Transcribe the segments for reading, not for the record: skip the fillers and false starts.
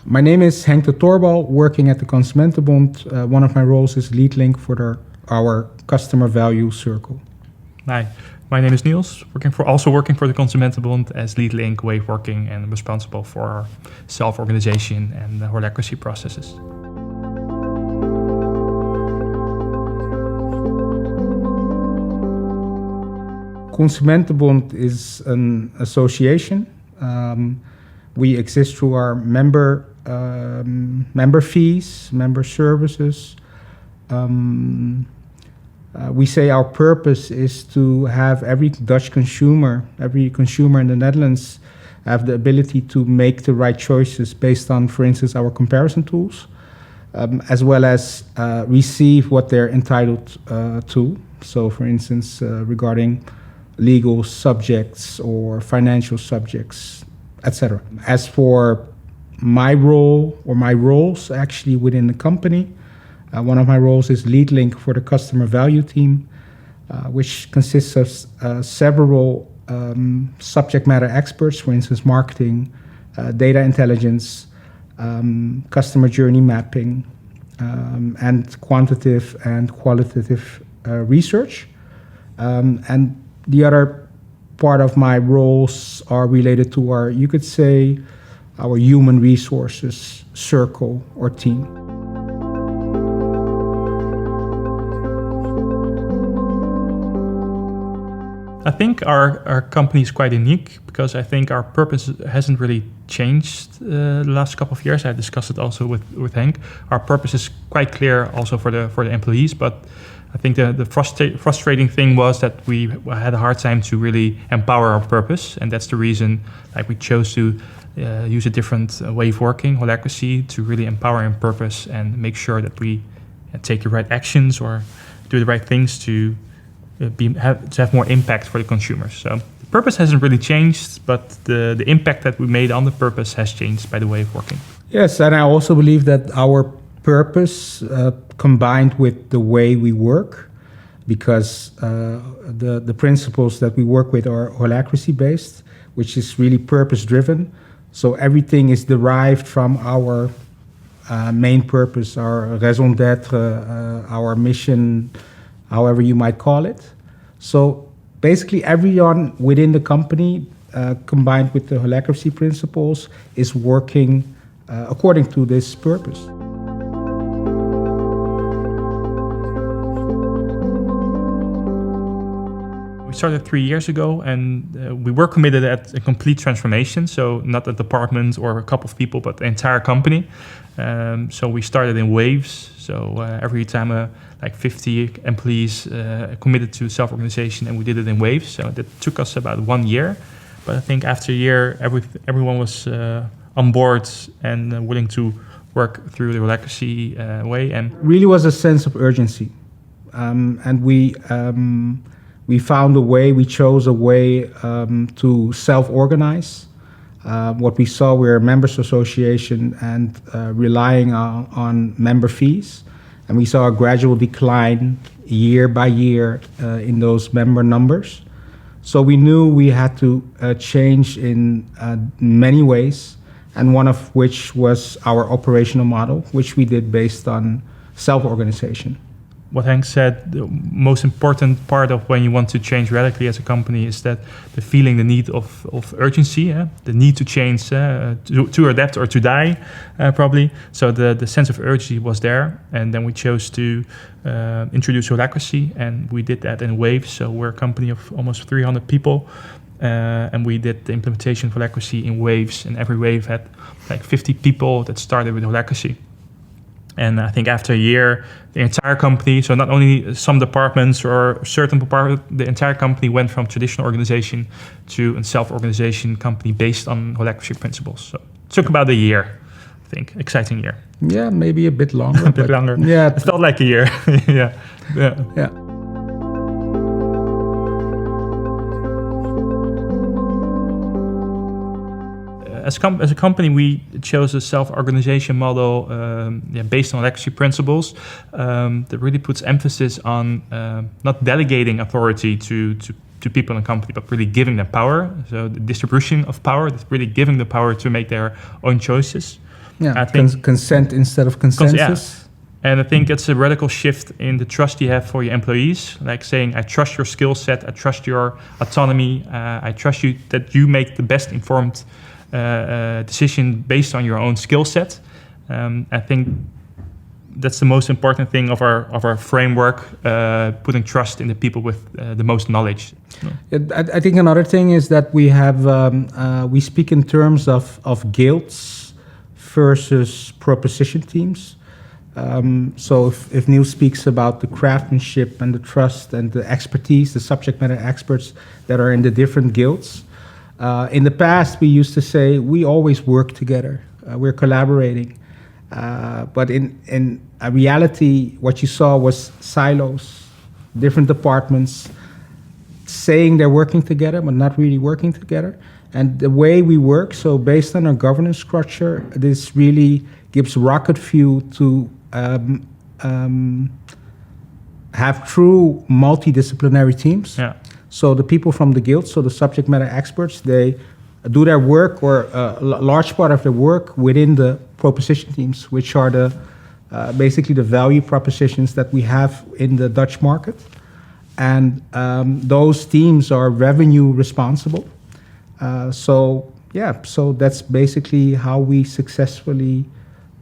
My name is Henk Torbal, working at the Consumentenbond. One of my roles is lead link for our customer value circle. Hi, my name is Niels, also working for the Consumentenbond as lead link, way of working, and responsible for our self-organization and the holacracy processes. Consumentenbond is an association. We exist through our member fees, member services. We say our purpose is to have every Dutch consumer, every consumer in the Netherlands, have the ability to make the right choices based on, for instance, our comparison tools, as well as receive what they're entitled to. So, for instance, regarding legal subjects or financial subjects, etc. As for my role or my roles actually within the company, one of my roles is lead link for the customer value team, which consists of several subject matter experts, for instance, marketing, data intelligence, customer journey mapping, and quantitative and qualitative research. And the other part of my roles are related to our, you could say, our human resources circle or team. I think our company is quite unique because I think our purpose hasn't really changed the last couple of years. I discussed it also with Henk. Our purpose is quite clear also for the employees, but I think the frustrating thing was that we had a hard time to really empower our purpose, and that's the reason we chose to use a different way of working, holacracy, to really empower our purpose and make sure that we take the right actions or do the right things to have more impact for the consumers. So the purpose hasn't really changed, but the impact that we made on the purpose has changed by the way of working. Yes, and I also believe that our purpose combined with the way we work, because the principles that we work with are holacracy based, which is really purpose driven. So everything is derived from our main purpose, our raison d'être, our mission, however you might call it. So basically everyone within the company, combined with the holacracy principles, is working according to this purpose. We started 3 years ago, and we were committed at a complete transformation. So not a department or a couple of people, but the entire company. So we started in waves. So every time 50 employees committed to self-organization, and we did it in waves. So that took us about 1 year. But I think after a year, everyone was on board and willing to work through the holacracy way. And really was a sense of urgency. And we found a way, we chose a way to self-organize. What we saw, we're a members association and relying on member fees. And we saw a gradual decline year by year in those member numbers. So we knew we had to change in many ways, and one of which was our operational model, which we did based on self-organization. What Henk said, the most important part of when you want to change radically as a company is that the feeling, the need of urgency, the need to change, to adapt or to die, probably. So the sense of urgency was there, and then we chose to introduce holacracy, and we did that in waves. So we're a company of almost 300 people, and we did the implementation of holacracy in waves, and every wave had 50 people that started with holacracy. And I think after a year, the entire company, so not only some departments or certain departments, the entire company went from traditional organization to a self-organization company based on holacracy principles. So it took about a year, I think. Exciting year. Yeah, maybe a bit longer. A bit longer. Yeah, it felt like a year. Yeah. As a company, we chose a self-organization model based on holacracy principles that really puts emphasis on not delegating authority to to people in the company, but really giving them power. So the distribution of power, that's really giving the power to make their own choices. Yeah, I think consent instead of consensus. And I think it's a radical shift in the trust you have for your employees, like saying, I trust your skill set, I trust your autonomy, I trust you that you make the best informed decision based on your own skill set. I think that's the most important thing of our framework, putting trust in the people with the most knowledge. I think another thing is that we have we speak in terms of guilds versus proposition teams. So if Niels speaks about the craftsmanship and the trust and the expertise, the subject matter experts that are in the different guilds, in the past we used to say we always work together, we're collaborating. But in reality, what you saw was silos, different departments saying they're working together, but not really working together. And the way we work, so based on our governance structure, this really gives rocket fuel to have true multidisciplinary teams. Yeah. So the people from the guild, so the subject matter experts, they do their work or a large part of their work within the proposition teams, which are the basically the value propositions that we have in the Dutch market. And those teams are revenue responsible. So that's basically how we successfully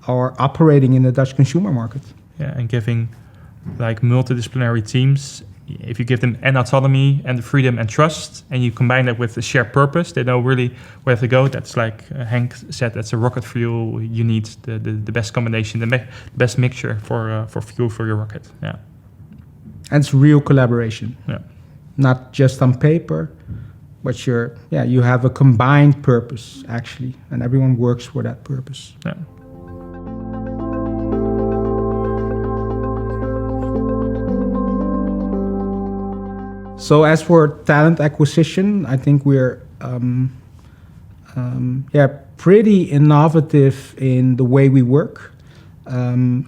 are operating in the Dutch consumer market. Yeah, and giving like multidisciplinary teams, if you give them an autonomy and the freedom and trust, and you combine that with the shared purpose, they know really where to go. That's like Henk said, that's a rocket fuel. You need the best combination, the best mixture for fuel for your rocket. Yeah. And it's real collaboration. Yeah. Not just on paper, but you have a combined purpose actually, and everyone works for that purpose. Yeah. So as for talent acquisition, I think we're pretty innovative in the way we work.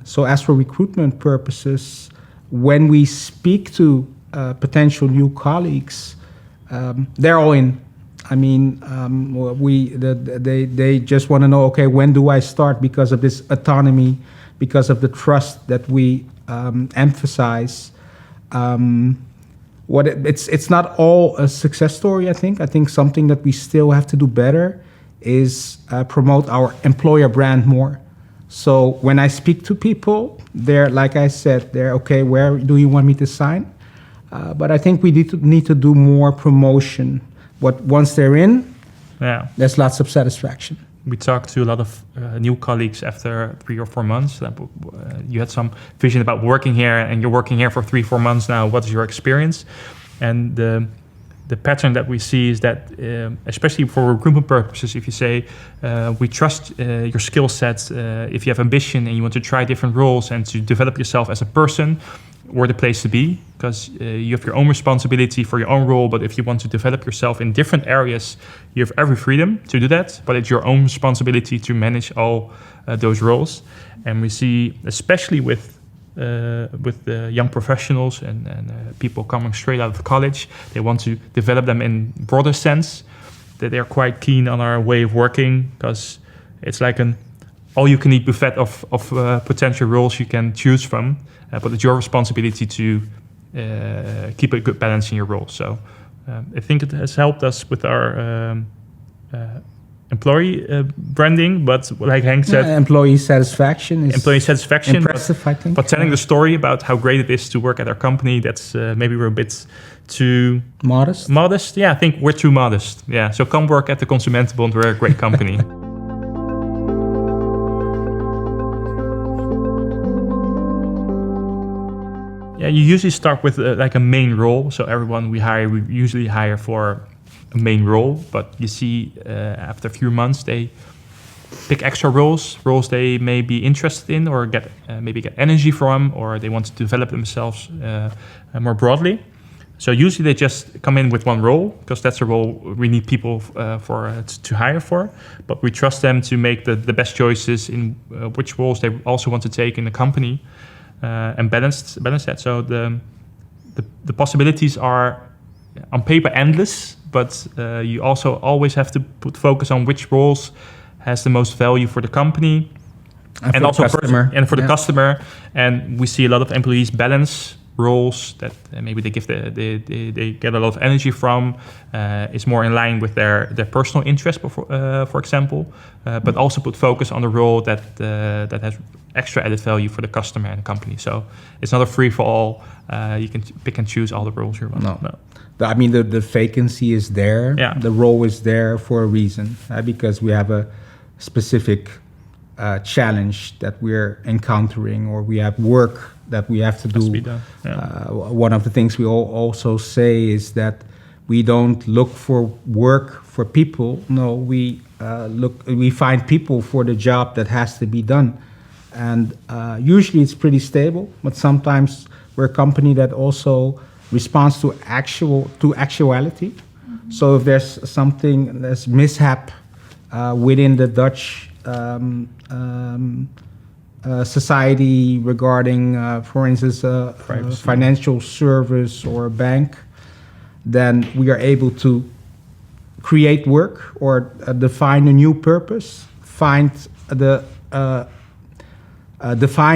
So as for recruitment purposes, when we speak to potential new colleagues, they're all in. I mean, they just want to know, okay, when do I start? Because of this autonomy, because of the trust that we emphasize. It's not all a success story, I think. I think something that we still have to do better is promote our employer brand more. So when I speak to people, they're, like I said, they're okay, where do you want me to sign? But I think we need to do more promotion. But once they're in, there's lots of satisfaction. We talked to a lot of new colleagues after 3 or 4 months. You had some vision about working here, and you're working here for 3-4 months now. What is your experience? And the pattern that we see is that, especially for recruitment purposes, if you say, we trust your skill set, if you have ambition and you want to try different roles and to develop yourself as a person, we're the place to be, because you have your own responsibility for your own role. But if you want to develop yourself in different areas, you have every freedom to do that. But it's your own responsibility to manage all those roles. And we see, especially with the young professionals and people coming straight out of college, they want to develop them in broader sense, that they're quite keen on our way of working, because it's like an all-you-can-eat buffet of potential roles you can choose from. But it's your responsibility to keep a good balance in your role. So I think it has helped us with our employee branding, but like Henk said, employee satisfaction is impressive, I think. But telling the story about how great it is to work at our company, that's maybe we're a bit too modest. Yeah, I think we're too modest. Yeah, so come work at the Consumentenbond. We're a great company. Yeah, you usually start with like a main role. So everyone we usually hire for a main role. But you see, after a few months, they pick extra roles they may be interested in, or get energy from, or they want to develop themselves more broadly. So usually they just come in with one role, because that's a role we need people to hire for. But we trust them to make the best choices in which roles they also want to take in the company. And balance that. So the possibilities are on paper endless, but you also always have to put focus on which roles has the most value for the company and also customer. And for the customer. And we see a lot of employees balance roles that maybe they give they get a lot of energy from. Is more in line with their personal interest, for example, but also put focus on the role that has extra added value for the customer and the company. So it's not a free for all. You can pick and choose all the roles you want. No. I mean, the vacancy is there. Yeah. The role is there for a reason, because we have a specific challenge that we're encountering, or we have work that we have to do. Has to be done. Yeah. One of the things we also say is that we don't look for work for people. No, we find people for the job that has to be done. And usually it's pretty stable, but sometimes we're a company that also responds to actuality. Mm-hmm. So if there's something, there's mishap within the Dutch society regarding, for instance, financial service or a bank, then we are able to create work or define a new purpose, define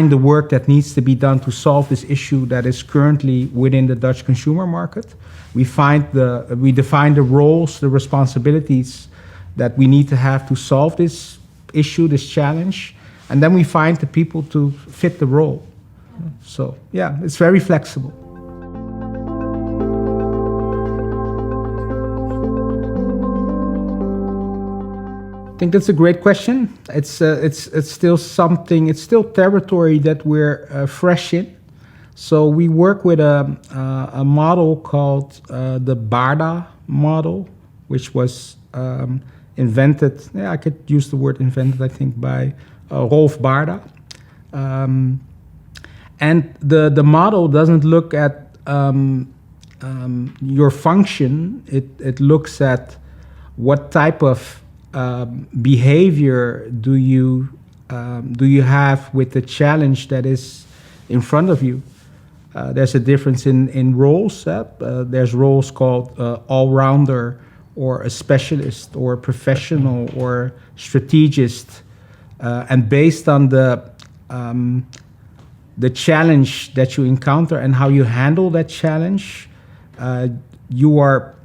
the work that needs to be done to solve this issue that is currently within the Dutch consumer market. We define the roles, the responsibilities that we need to have to solve this issue, this challenge, and then we find the people to fit the role. So yeah, it's very flexible. I think that's a great question. It's still something. It's still territory that we're fresh in. So we work with a model called the BARDA model, which was invented. Yeah, I could use the word invented. I think by Rolf Barda. And the model doesn't look at your function. It looks at what type of behavior do you have with the challenge that is in front of you. There's a difference in roles. There's roles called all-rounder or a specialist or a professional or strategist. And based on the challenge that you encounter and how you handle that challenge, you are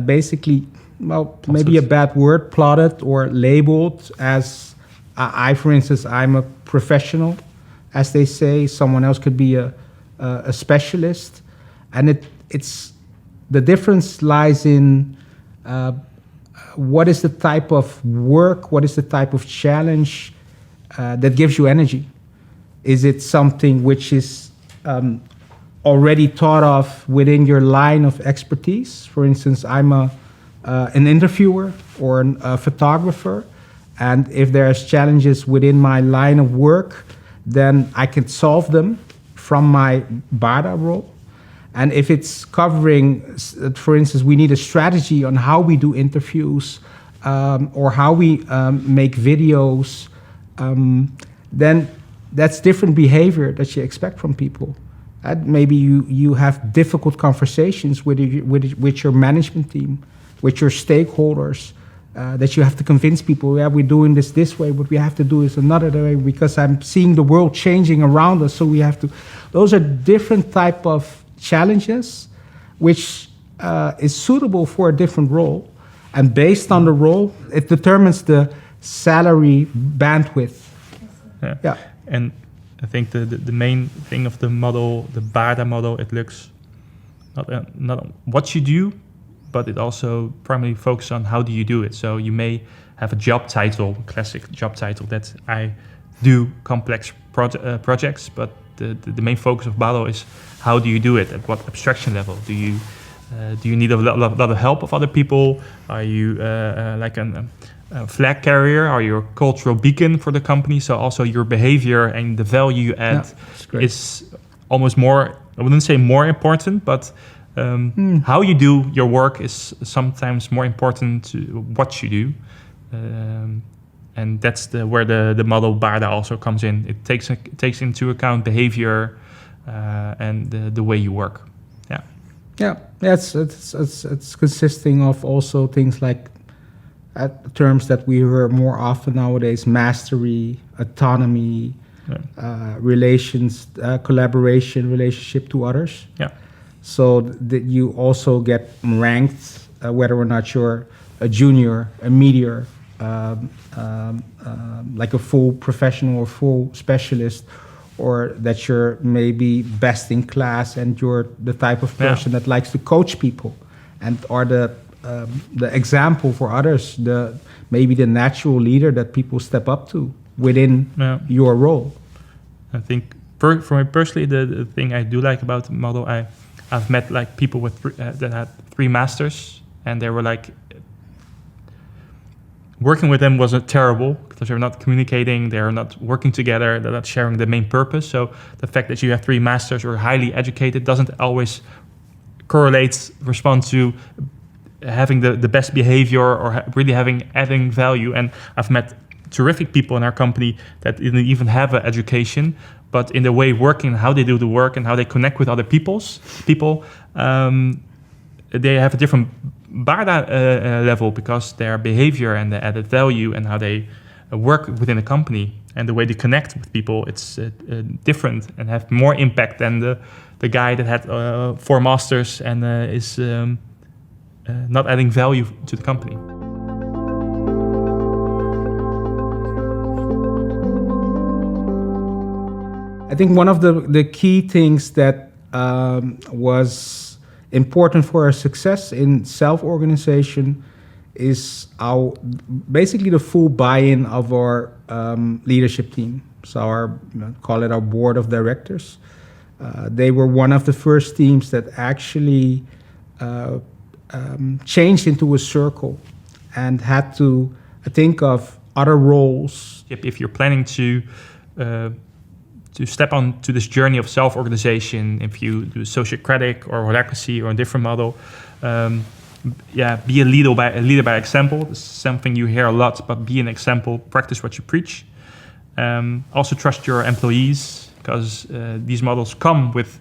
basically, well, maybe a bad word, plotted or labeled as, for instance, I'm a professional, as they say. Someone else could be a specialist. And it's the difference lies in what is the type of work, what is the type of challenge that gives you energy? Is it something which is already thought of within your line of expertise? For instance, I'm an interviewer or a photographer, and if there's challenges within my line of work, then I can solve them from my BARDA role. And if it's covering, for instance, we need a strategy on how we do interviews or how we make videos, then that's different behavior that you expect from people. Maybe you have difficult conversations with your management team, with your stakeholders, that you have to convince people, yeah, we're doing this way, what we have to do is another way because I'm seeing the world changing around us, so we have to. Those are different type of challenges, which is suitable for a different role. And based on the role, it determines the salary bandwidth. Yeah. And I think the main thing of the model, the BARDA model, it looks not on what you do, but it also primarily focuses on how do you do it. So you may have a job title, classic job title, that I do complex projects, but the main focus of BARDA is how do you do it, at what abstraction level? Do you need a lot of help of other people? Are you like a flag carrier? Are you a cultural beacon for the company? So also your behavior and the value you add is almost more, I wouldn't say more important, but how you do your work is sometimes more important to what you do. And that's where the model BARDA also comes in. It takes into account behavior and the way you work. Yeah. Yeah, it's consisting of also things like terms that we hear more often nowadays: mastery, autonomy, relations, collaboration, relationship to others. Yeah. So that you also get ranked, whether or not you're a junior, a meteor, like a full professional or full specialist, or that you're maybe best in class and you're the type of person that likes to coach people and are the example for others, maybe the natural leader that people step up to within your role. I think for me personally, the thing I do like about the model, I've met like people with that had 3 masters, and they were like, working with them was terrible because they're not communicating, they're not working together, they're not sharing the main purpose. So the fact that you have 3 masters or highly educated doesn't always respond to having the best behavior or really adding value. And I've met terrific people in our company that didn't even have an education, but in the way working, how they do the work and how they connect with other people, they have a different bar level because their behavior and the added value and how they work within a company and the way they connect with people, it's different and have more impact than the guy that had 4 masters and is not adding value to the company. I think one of the key things that was important for our success in self-organization is basically the full buy-in of our leadership team. So call it our board of directors. They were one of the first teams that actually changed into a circle and had to think of other roles. If you're planning to step on to this journey of self-organization, if you do sociocratic or holacracy or a different model, be a leader by example. This is something you hear a lot, but be an example, practice what you preach. Also trust your employees, because these models come with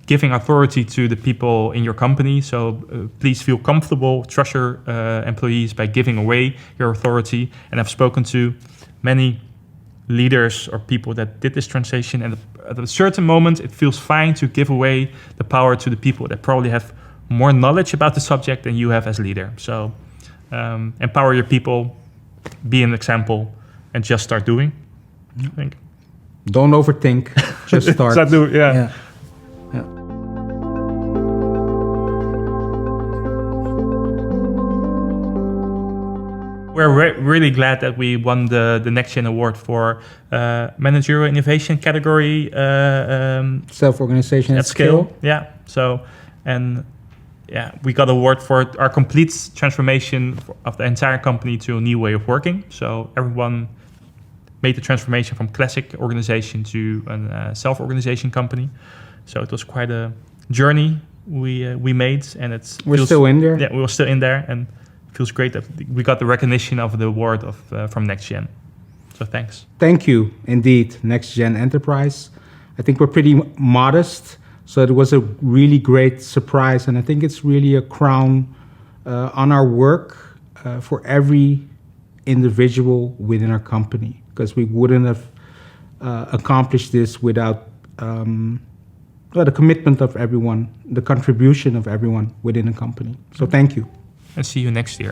giving authority to the people in your company. So please feel comfortable, trust your employees by giving away your authority. And I've spoken to many leaders or people that did this transition, and at a certain moment it feels fine to give away the power to the people that probably have more knowledge about the subject than you have as leader. So empower your people, be an example, and just start doing. I think. Don't overthink, just start. Start doing, yeah. We're really glad that we won the NextGen award for managerial innovation category. Self-organization at scale. Yeah. So, we got award for our complete transformation of the entire company to a new way of working. So everyone made the transformation from classic organization to a self-organization company. So it was quite a journey we made, and we're still in there. Yeah, we were still in there, and feels great that we got the recognition of the award from NextGen. So thanks. Thank you, indeed, NextGen Enterprise. I think we're pretty modest, so it was a really great surprise, and I think it's really a crown on our work for every individual within our company, because we wouldn't have accomplished this without the commitment of everyone, the contribution of everyone within the company. So thank you. And see you next year.